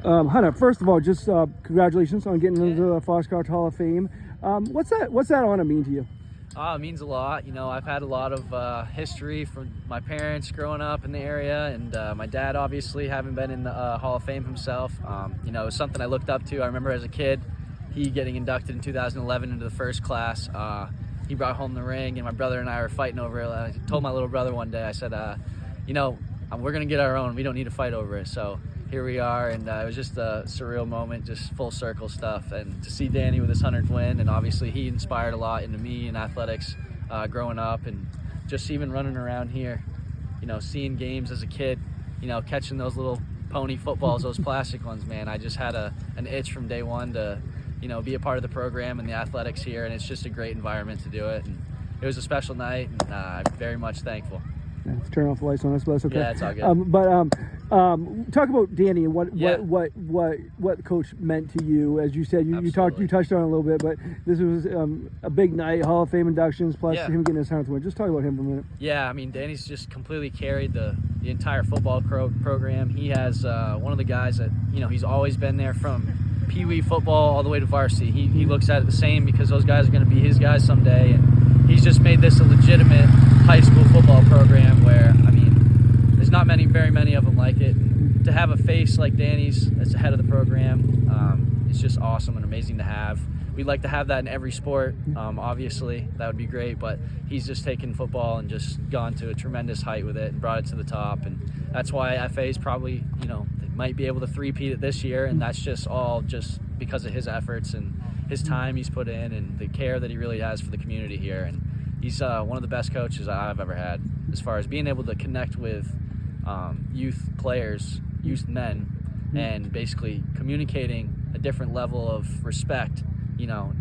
Hunter, first of all, just congratulations on getting into the Foxcroft Hall of Fame. What's that honor mean to you? It means a lot. I've had a lot of history from my parents growing up in the area, and my dad obviously having been in the Hall of Fame himself. It was something I looked up to. I remember as a kid, he getting inducted in 2011 into the first class. He brought home the ring, and my brother and I were fighting over it. I told my little brother one day, I said, we're going to get our own. We don't need to fight over it. So here we are, and it was just a surreal moment, just full circle stuff. And to see Danny with his 100th win, and obviously he inspired a lot into me in athletics growing up, and just even running around here, seeing games as a kid, catching those little pony footballs, those plastic ones, man. I just had an itch from day one to, be a part of the program and the athletics here, and it's just a great environment to do it. And it was a special night, and I'm very much thankful. Yeah, let's turn off the lights on us, but that's okay. Yeah, it's all good. Talk about Danny and what the coach meant to you. As you said, you touched on it a little bit, but this was a big night, Hall of Fame inductions, plus him getting his 100th win. Just talk about him for a minute. Yeah, Danny's just completely carried the entire football program. He has one of the guys that, he's always been there from Pee Wee football all the way to varsity. He looks at it the same because those guys are going to be his guys someday, and he's just made this a legitimate high school football program where, there's not very many of them like it. And to have a face like Danny's as the head of the program, it's just awesome and amazing to have. We'd like to have that in every sport, obviously. That would be great, but he's just taken football and just gone to a tremendous height with it and brought it to the top. And that's why FA's probably, they might be able to three-peat it this year, and that's just all just because of his efforts and his time he's put in and the care that he really has for the community here. And he's one of the best coaches I've ever had as far as being able to connect with youth players, youth men, and basically communicating a different level of respect.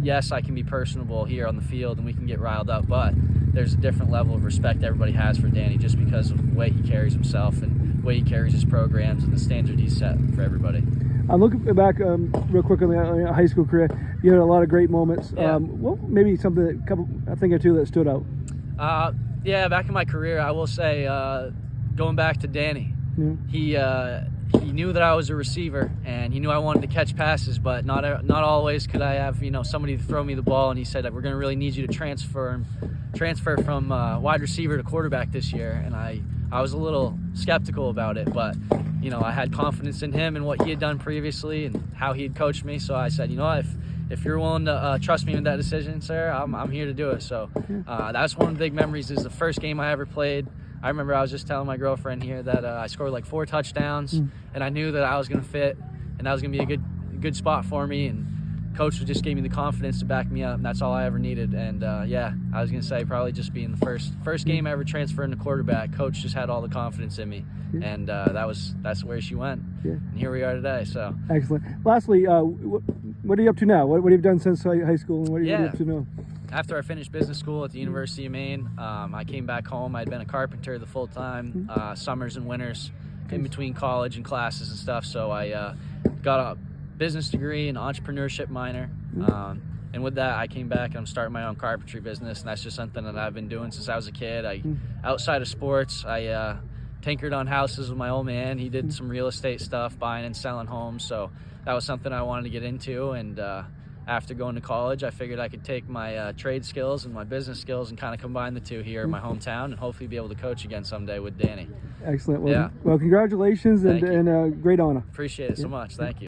Yes, I can be personable here on the field and we can get riled up, but there's a different level of respect everybody has for Danny just because of the way he carries himself and the way he carries his programs and the standard he's set for everybody. I'm looking back real quick on your high school career. You had a lot of great moments. Yeah. Maybe a thing or two that stood out. Back in my career, I will say, going back to Danny, he knew that I was a receiver, and he knew I wanted to catch passes, but not always could I have somebody to throw me the ball. And he said, we're going to really need you to transfer from wide receiver to quarterback this year. And I was a little skeptical about it, but I had confidence in him and what he had done previously and how he had coached me. So I said, if you're willing to trust me with that decision, sir, I'm here to do it. So that's one of the big memories. Is the first game I ever played. I remember I was just telling my girlfriend here that I scored like 4 touchdowns, and I knew that I was going to fit, and that was going to be a good spot for me. And coach just gave me the confidence to back me up, and that's all I ever needed. And I was going to say probably just being the first game I ever transferred into quarterback. Coach just had all the confidence in me, and that's where she went. Yeah. And here we are today. So excellent. Lastly, what are you up to now? What have you done since high school, and what are you up to now? After I finished business school at the University of Maine, I came back home. I'd been a carpenter the full time, summers and winters, in between college and classes and stuff. So I got a business degree and entrepreneurship minor. And with that, I came back and I'm starting my own carpentry business. And that's just something that I've been doing since I was a kid. Outside of sports, I tinkered on houses with my old man. He did some real estate stuff, buying and selling homes. So that was something I wanted to get into. And after going to college, I figured I could take my trade skills and my business skills and kind of combine the two here in my hometown and hopefully be able to coach again someday with Danny. Excellent. Well, congratulations and great honor. Appreciate it so much. Thank you.